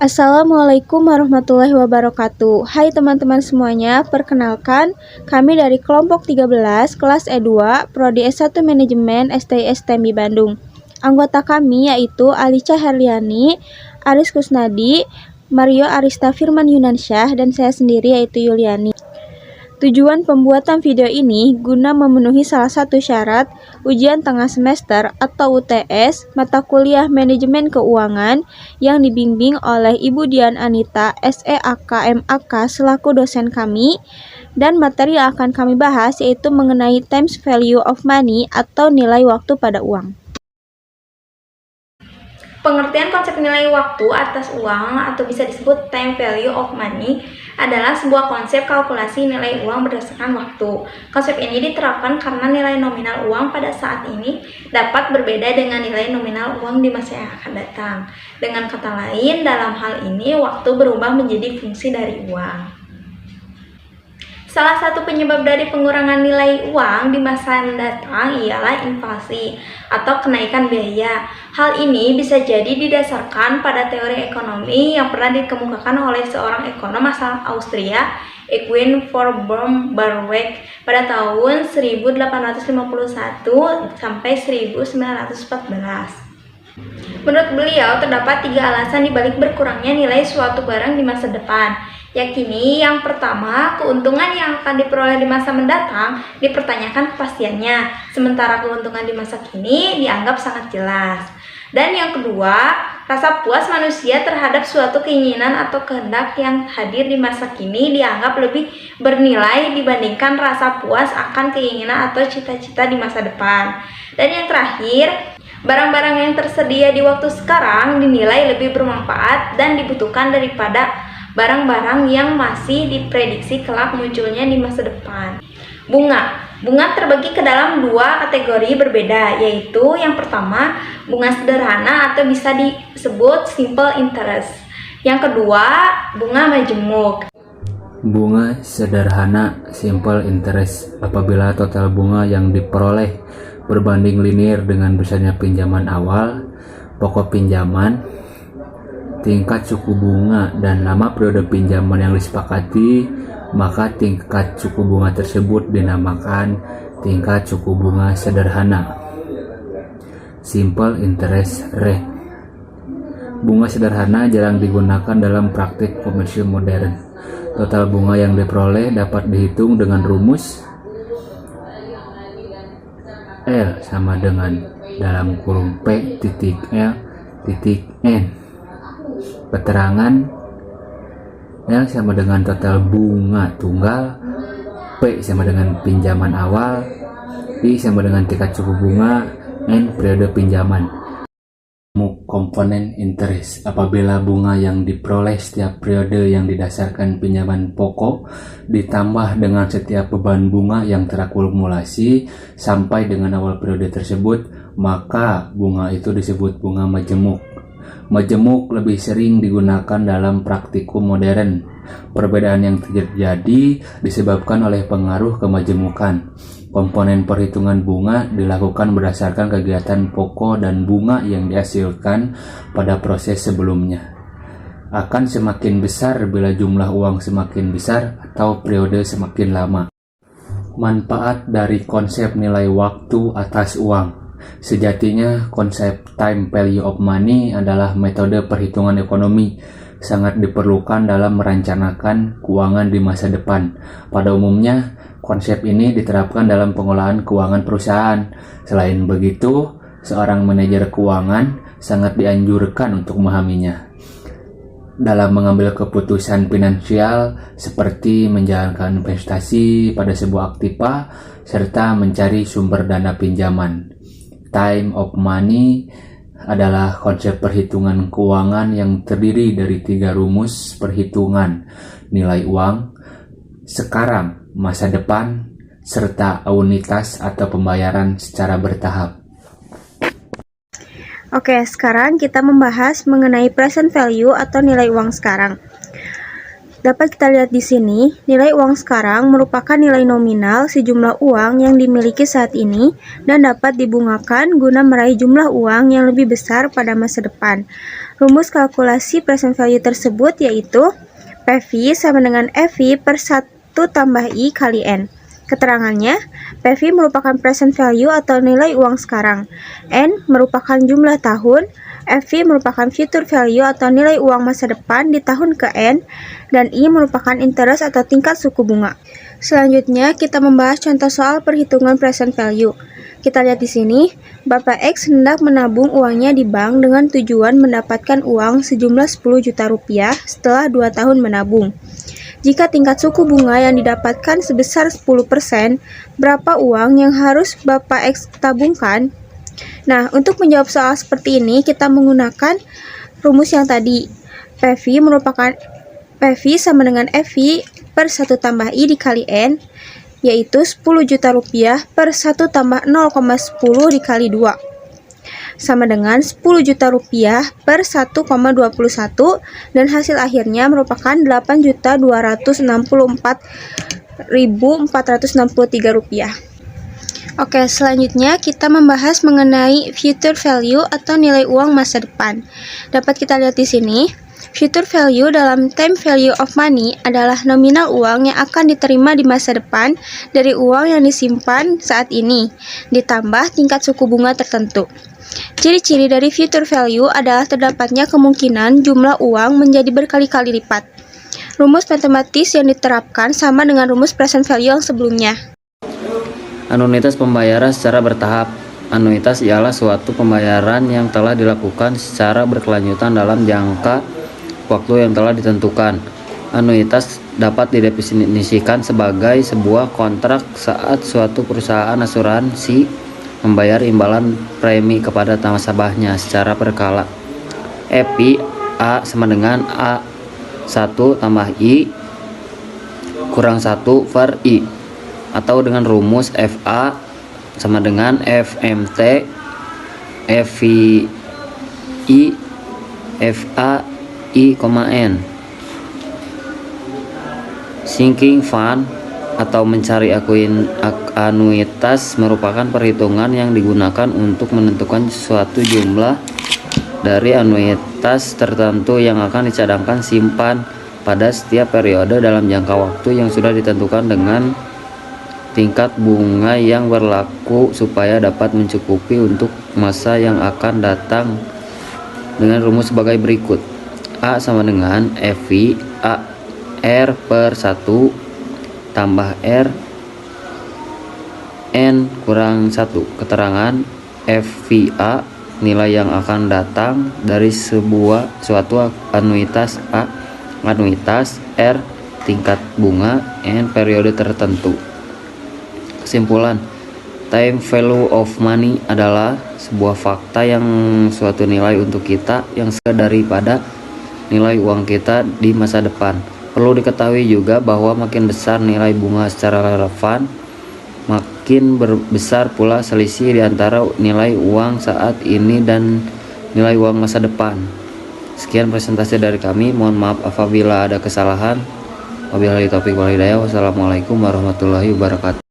Assalamualaikum warahmatullahi wabarakatuh. Hai teman-teman semuanya, perkenalkan kami dari kelompok 13 kelas E2 Prodi S1 Manajemen STI STMI Bandung. Anggota kami yaitu Alica Herliani, Aris Kusnadi, Mario Arista Firman Yunansyah, dan saya sendiri yaitu Yuliani. Tujuan pembuatan video ini guna memenuhi salah satu syarat ujian tengah semester atau UTS mata kuliah Manajemen Keuangan yang dibimbing oleh Ibu Dian Anita SEAK MAK selaku dosen kami, dan materi yang akan kami bahas yaitu mengenai times value of money atau nilai waktu pada uang. Pengertian konsep nilai waktu atas uang atau bisa disebut time value of money adalah sebuah konsep kalkulasi nilai uang berdasarkan waktu. Konsep ini diterapkan karena nilai nominal uang pada saat ini dapat berbeda dengan nilai nominal uang di masa yang akan datang. Dengan kata lain, dalam hal ini waktu berubah menjadi fungsi dari uang. Salah satu penyebab dari pengurangan nilai uang di masa mendatang ialah inflasi atau kenaikan biaya. Hal ini bisa jadi didasarkan pada teori ekonomi yang pernah dikemukakan oleh seorang ekonom asal Austria, Erwin von Barweg, pada tahun 1851 sampai 1914. Menurut beliau, terdapat 3 alasan dibalik berkurangnya nilai suatu barang di masa depan. Yakini yang pertama, keuntungan yang akan diperoleh di masa mendatang dipertanyakan kepastiannya, sementara keuntungan di masa kini dianggap sangat jelas. Dan yang kedua, rasa puas manusia terhadap suatu keinginan atau kehendak yang hadir di masa kini dianggap lebih bernilai dibandingkan rasa puas akan keinginan atau cita-cita di masa depan. Dan yang terakhir, barang-barang yang tersedia di waktu sekarang dinilai lebih bermanfaat dan dibutuhkan daripada barang-barang yang masih diprediksi kelak munculnya di masa depan. Bunga terbagi ke dalam 2 kategori berbeda, yaitu yang pertama, bunga sederhana atau bisa disebut simple interest. Yang kedua, bunga majemuk. Bunga sederhana simple interest apabila total bunga yang diperoleh berbanding linear dengan besarnya pinjaman awal, pokok pinjaman, tingkat suku bunga, dan lama periode pinjaman yang disepakati, maka tingkat suku bunga tersebut dinamakan tingkat suku bunga sederhana, simple interest rate. Bunga sederhana jarang digunakan dalam praktik komersil modern. Total bunga yang diperoleh dapat dihitung dengan rumus L sama dengan dalam kurung P titik L titik N. Keterangan L sama dengan total bunga tunggal, P sama dengan pinjaman awal, I sama dengan tingkat suku bunga, N periode pinjaman. Komponen interest apabila bunga yang diperoleh setiap periode yang didasarkan pinjaman pokok ditambah dengan setiap beban bunga yang terakumulasi sampai dengan awal periode tersebut, maka bunga itu disebut bunga majemuk. Majemuk lebih sering digunakan dalam praktikum modern. Perbedaan yang terjadi disebabkan oleh pengaruh kemajemukan. Komponen perhitungan bunga dilakukan berdasarkan kegiatan pokok dan bunga yang dihasilkan pada proses sebelumnya. Akan semakin besar bila jumlah uang semakin besar atau periode semakin lama. Manfaat dari konsep nilai waktu atas uang. Sejatinya, konsep time value of money adalah metode perhitungan ekonomi sangat diperlukan dalam merencanakan keuangan di masa depan. Pada umumnya, konsep ini diterapkan dalam pengolahan keuangan perusahaan. Selain begitu, seorang manajer keuangan sangat dianjurkan untuk memahaminya dalam mengambil keputusan finansial seperti menjalankan investasi pada sebuah aktiva serta mencari sumber dana pinjaman. Time of money adalah konsep perhitungan keuangan yang terdiri dari 3 rumus perhitungan: nilai uang, sekarang, masa depan, serta unitas atau pembayaran secara bertahap. Oke, sekarang kita membahas mengenai present value atau nilai uang sekarang. Dapat kita lihat di sini, nilai uang sekarang merupakan nilai nominal sejumlah uang yang dimiliki saat ini dan dapat dibungakan guna meraih jumlah uang yang lebih besar pada masa depan. Rumus kalkulasi present value tersebut yaitu PV sama dengan FV per 1 tambah I kali N. Keterangannya, PV merupakan present value atau nilai uang sekarang, N merupakan jumlah tahun, FV merupakan future value atau nilai uang masa depan di tahun ke N, dan I merupakan interest atau tingkat suku bunga. Selanjutnya, kita membahas contoh soal perhitungan present value. Kita lihat di sini, Bapak X hendak menabung uangnya di bank dengan tujuan mendapatkan uang sejumlah 10 juta rupiah setelah 2 tahun menabung. Jika tingkat suku bunga yang didapatkan sebesar 10%, berapa uang yang harus Bapak X tabungkan? Nah, untuk menjawab soal seperti ini, kita menggunakan rumus yang tadi. PV sama dengan FV per 1 tambah I dikali N, yaitu 10 juta rupiah per 1 tambah 0,10 dikali 2. Sama dengan 10 juta rupiah per 1,21 dan hasil akhirnya merupakan 8.264.463 rupiah. Oke, selanjutnya kita membahas mengenai future value atau nilai uang masa depan. Dapat kita lihat di sini, future value dalam time value of money adalah nominal uang yang akan diterima di masa depan dari uang yang disimpan saat ini, ditambah tingkat suku bunga tertentu. Ciri-ciri dari future value adalah terdapatnya kemungkinan jumlah uang menjadi berkali-kali lipat. Rumus matematis yang diterapkan sama dengan rumus present value yang sebelumnya. Anuitas pembayaran secara bertahap. Anuitas ialah suatu pembayaran yang telah dilakukan secara berkelanjutan dalam jangka waktu yang telah ditentukan. Anuitas dapat didefinisikan sebagai sebuah kontrak saat suatu perusahaan asuransi membayar imbalan premi kepada nasabahnya secara berkala. EPI A sama dengan A1 tambah I kurang 1 per I, atau dengan rumus FA sama dengan FMT FI FA I, N. Sinking fund atau mencari anuitas merupakan perhitungan yang digunakan untuk menentukan suatu jumlah dari anuitas tertentu yang akan dicadangkan simpan pada setiap periode dalam jangka waktu yang sudah ditentukan dengan tingkat bunga yang berlaku supaya dapat mencukupi untuk masa yang akan datang dengan rumus sebagai berikut. A sama dengan FV A R per 1 tambah R N kurang 1. Keterangan FVA nilai yang akan datang dari suatu anuitas A, anuitas R tingkat bunga N periode tertentu. Kesimpulan, time value of money adalah sebuah fakta yang suatu nilai untuk kita yang daripada nilai uang kita di masa depan. Perlu diketahui juga bahwa makin besar nilai bunga secara relevan, makin besar pula selisih di antara nilai uang saat ini dan nilai uang masa depan. Sekian presentasi dari kami. Mohon maaf apabila ada kesalahan. Wabillahi taufiq wal hidayah. Wassalamualaikum warahmatullahi wabarakatuh.